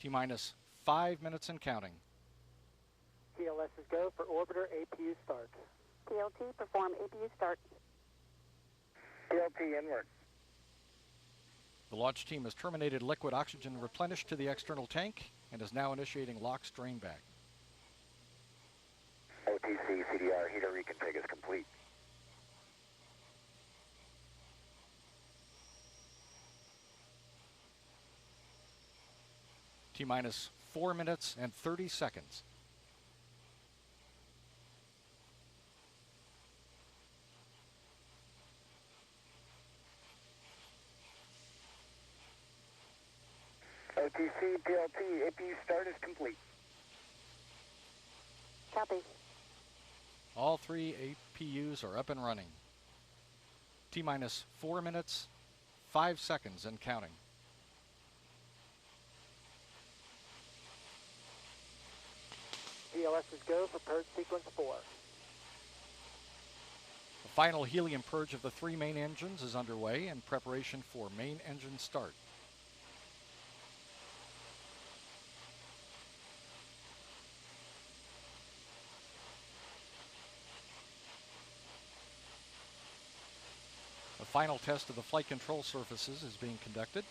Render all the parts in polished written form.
T-minus 5 minutes and counting. TLS is go for orbiter APU start. TLT, perform APU start. TLT inward. The launch team has terminated liquid oxygen replenished to the external tank and is now initiating LOX drain back. OTC CDR heater reconfig is complete. T-minus 4 minutes and 30 seconds. OTC TLT APU start is complete. Copy. All 3 APUs are up and running. T-minus 4 minutes, 5 seconds and counting. TLS is go for purge sequence 4. The final helium purge of the 3 main engines is underway in preparation for main engine start. The final test of the flight control surfaces is being conducted.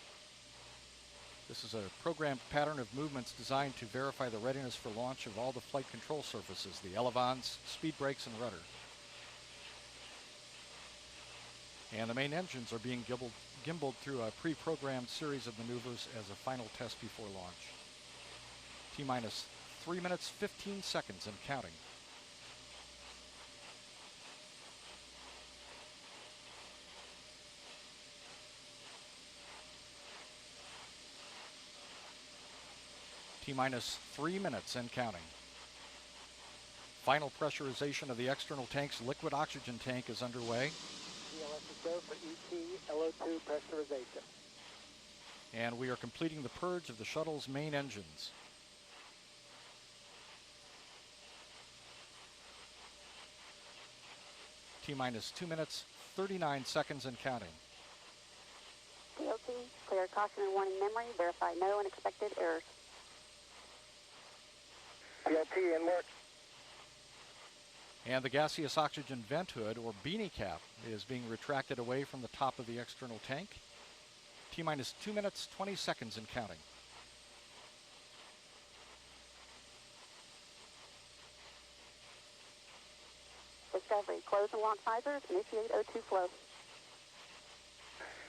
This is a programmed pattern of movements designed to verify the readiness for launch of all the flight control surfaces, the elevons, speed brakes, and rudder. And the main engines are being gimbaled through a pre-programmed series of maneuvers as a final test before launch. T-minus 3 minutes, 15 seconds and counting. T-minus 3 minutes and counting. Final pressurization of the external tank's liquid oxygen tank is underway. TLS is go for ET LO2 pressurization. And we are completing the purge of the shuttle's main engines. T-minus 2 minutes, 39 seconds and counting. TLT, clear caution and warning memory, verify no unexpected errors. TLT inward. And the gaseous oxygen vent hood, or beanie cap, is being retracted away from the top of the external tank. T-minus 2 minutes, 20 seconds and counting. Discovery, close and lock visors, initiate O2 flow.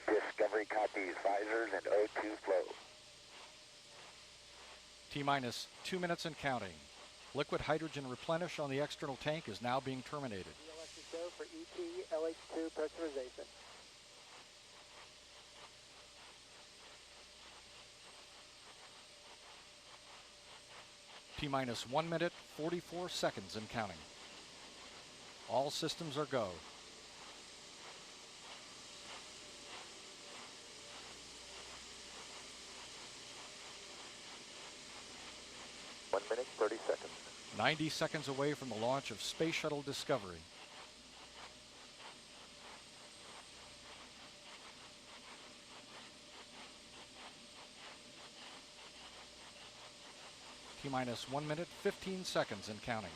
Discovery copies visors and O2 flow. T-minus 2 minutes and counting. Liquid hydrogen replenish on the external tank is now being terminated. TLS is go for ET LH2 pressurization. T-minus 1 minute, 44 seconds and counting. All systems are go. One minute, 30 seconds. 90 seconds away from the launch of Space Shuttle Discovery. T-minus 1 minute, 15 seconds and counting.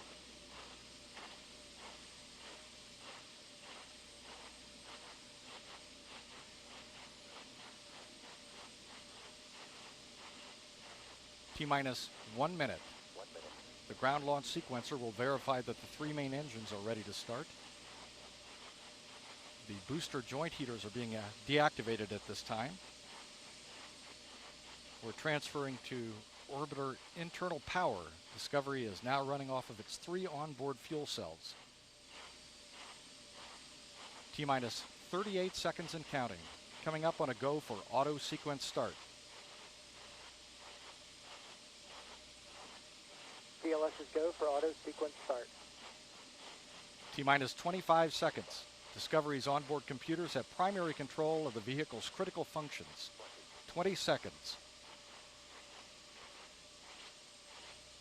T-minus 1 minute. 1 minute. The ground launch sequencer will verify that the 3 main engines are ready to start. The booster joint heaters are being deactivated at this time. We're transferring to orbiter internal power. Discovery is now running off of its 3 onboard fuel cells. T-minus 38 seconds and counting. Coming up on a go for auto sequence start. TLS is go for auto sequence start. T-minus 25 seconds. Discovery's onboard computers have primary control of the vehicle's critical functions. 20 seconds.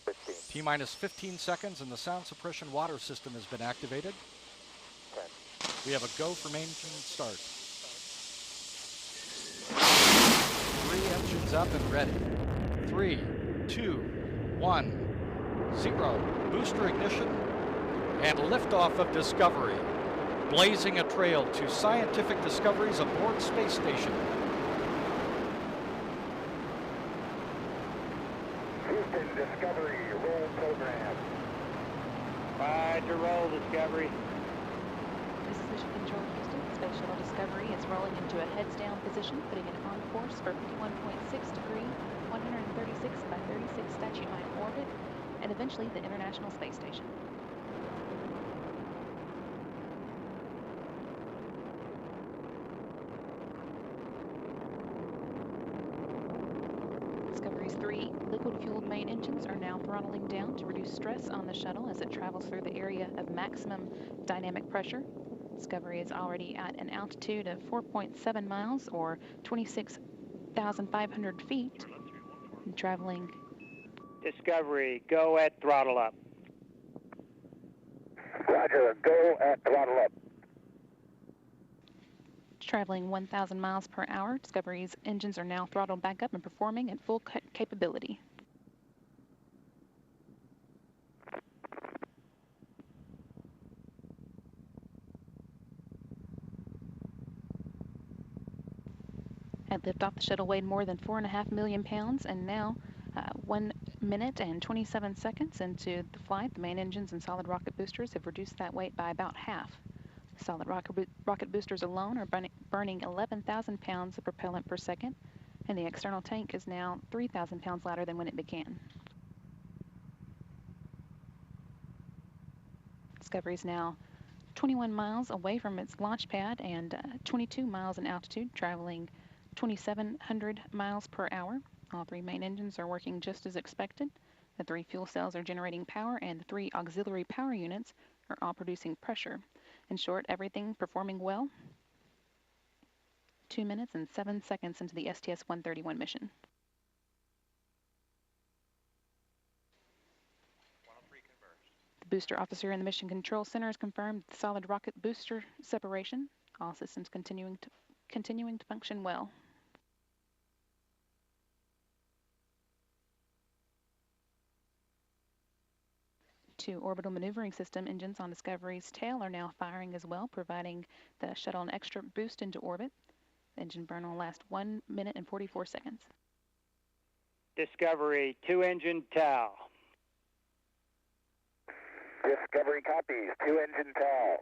15. T-minus 15 seconds and the sound suppression water system has been activated. 10. We have a go for main engine start. 3 engines up and ready. 3, 2, 1, 0. Booster ignition and liftoff of Discovery, blazing a trail to scientific discoveries aboard Space Station. Houston, Discovery, roll program. Roger, roll, Discovery. This is Mission Control Houston. Space Shuttle Discovery is rolling into a heads-down position, putting it on course for 51.6 degree, 136 by 36 statute line orbit, and eventually the International Space Station. Discovery's 3 liquid-fueled main engines are now throttling down to reduce stress on the shuttle as it travels through the area of maximum dynamic pressure. Discovery is already at an altitude of 4.7 miles or 26,500 feet and traveling. Discovery, go at throttle up. Roger, go at throttle up. Traveling 1,000 miles per hour, Discovery's engines are now throttled back up and performing at full capability. At liftoff, the shuttle weighed more than 4.5 million pounds, and now 1 minute and 27 seconds into the flight, the main engines and solid rocket boosters have reduced that weight by about half. Solid rocket boosters alone are burning 11,000 pounds of propellant per second, and the external tank is now 3,000 pounds lighter than when it began. Discovery is now 21 miles away from its launch pad and 22 miles in altitude, traveling 2,700 miles per hour. All 3 main engines are working just as expected. The 3 fuel cells are generating power, and the 3 auxiliary power units are all producing pressure. In short, everything performing well. 2 minutes and 7 seconds into the STS-131 mission. The booster officer in the Mission Control Center has confirmed the solid rocket booster separation. All systems continuing to function well. Two orbital maneuvering system engines on Discovery's tail are now firing as well, providing the shuttle an extra boost into orbit. The engine burn will last 1 minute and 44 seconds. Discovery, 2-engine TOW. Discovery copies, 2-engine TOW.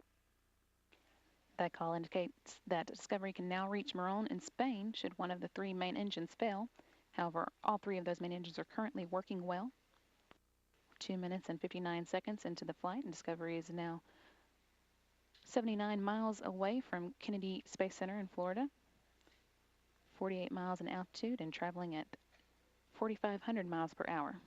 That call indicates that Discovery can now reach Morón in Spain should one of the 3 main engines fail. However, all 3 of those main engines are currently working well. 2 minutes and 59 seconds into the flight, and Discovery is now 79 miles away from Kennedy Space Center in Florida, 48 miles in altitude, and traveling at 4,500 miles per hour.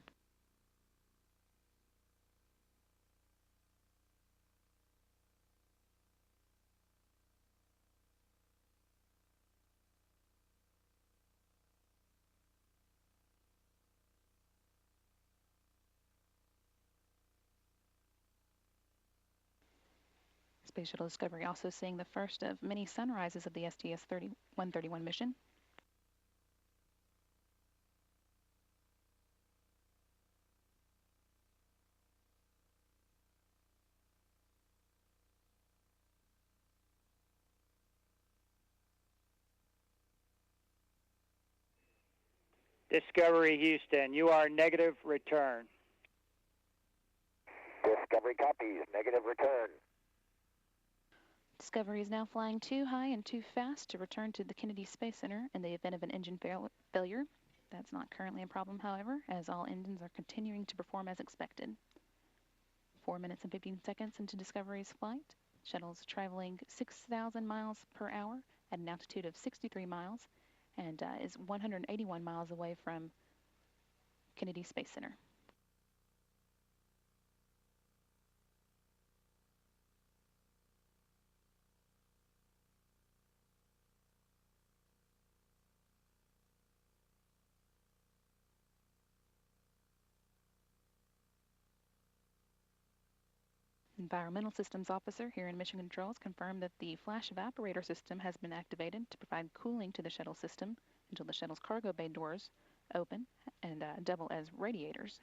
Space Shuttle Discovery also seeing the first of many sunrises of the STS-131 mission. Discovery, Houston, you are negative return. Discovery copies, negative return. Discovery is now flying too high and too fast to return to the Kennedy Space Center in the event of an engine failure. That's not currently a problem, however, as all engines are continuing to perform as expected. 4 minutes and 15 seconds into Discovery's flight. Shuttle's traveling 6,000 miles per hour at an altitude of 63 miles and is 181 miles away from Kennedy Space Center. Environmental Systems Officer here in Mission Controls confirmed that the flash evaporator system has been activated to provide cooling to the shuttle system until the shuttle's cargo bay doors open and double as radiators.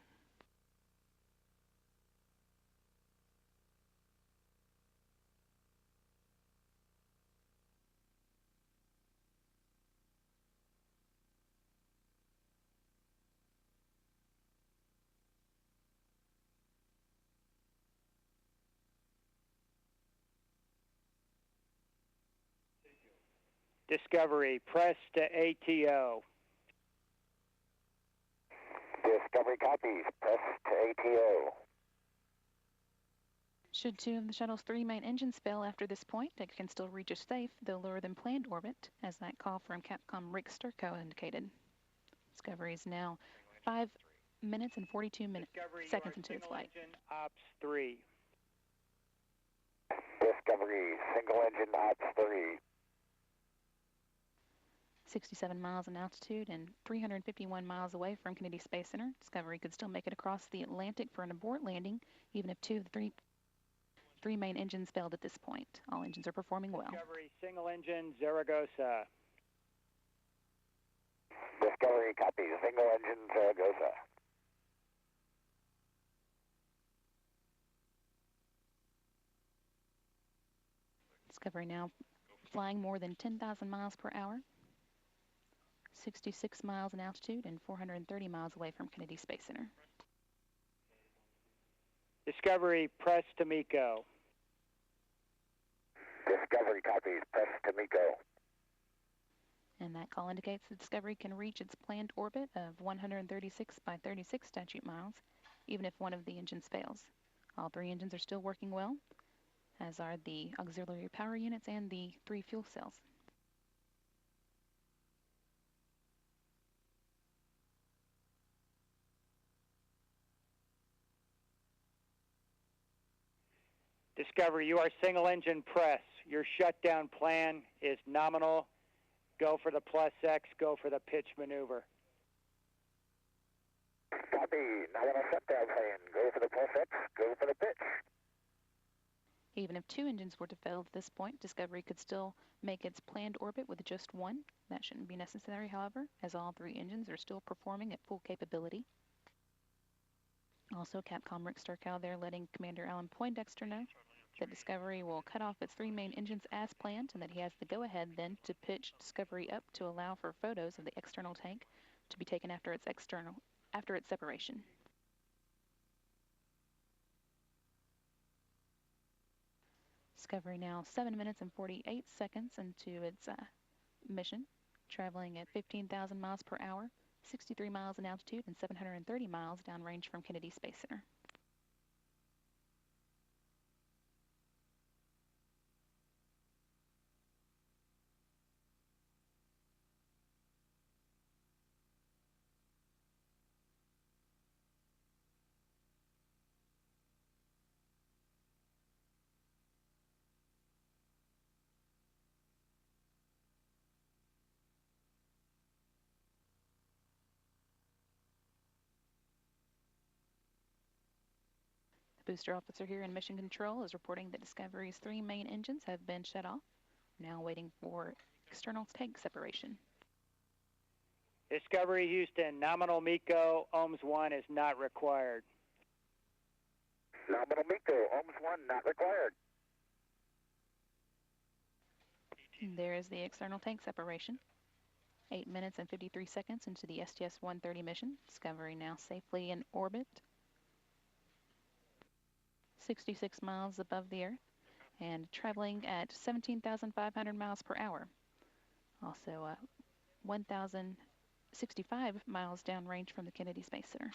Discovery, press to ATO. Discovery copies. Press to ATO. Should two of the shuttle's three main engines fail after this point, it can still reach a safe, though lower than planned orbit, as that call from Capcom Rick Sturko indicated. Discovery is now 5 minutes and 42 seconds into its flight. Engine, Ops 3. Discovery, single engine Ops 3. 67 miles in altitude and 351 miles away from Kennedy Space Center, Discovery could still make it across the Atlantic for an abort landing, even if two of the three main engines failed at this point. All engines are performing well. Discovery, single engine, Zaragoza. Discovery copies, single engine Zaragoza. Discovery now flying more than 10,000 miles per hour, 66 miles in altitude and 430 miles away from Kennedy Space Center. Discovery, press to MECO. Discovery copies, press to MECO. And that call indicates that Discovery can reach its planned orbit of 136 by 36 statute miles, even if one of the engines fails. All three engines are still working well, as are the auxiliary power units and the three fuel cells. Discovery, you are single engine press. Your shutdown plan is nominal. Go for the plus X, go for the pitch maneuver. Copy, nominal shutdown plan. Go for the plus X, go for the pitch. Even if two engines were to fail at this point, Discovery could still make its planned orbit with just one. That shouldn't be necessary, however, as all three engines are still performing at full capability. Also, Capcom Rick Sturkow there letting Commander Alan Poindexter know that Discovery will cut off its three main engines as planned and that he has the go-ahead then to pitch Discovery up to allow for photos of the external tank to be taken after its separation. Discovery now 7 minutes and 48 seconds into its mission, traveling at 15,000 miles per hour, 63 miles in altitude, and 730 miles downrange from Kennedy Space Center. The booster officer here in Mission Control is reporting that Discovery's three main engines have been shut off, now waiting for external tank separation. Discovery Houston, nominal MECO, OHMS 1 is not required. Nominal MECO, OHMS 1 not required. There is the external tank separation. 8 minutes and 53 seconds into the STS-130 mission. Discovery now safely in orbit, 66 miles above the Earth, and traveling at 17,500 miles per hour. Also 1,065 miles downrange from the Kennedy Space Center.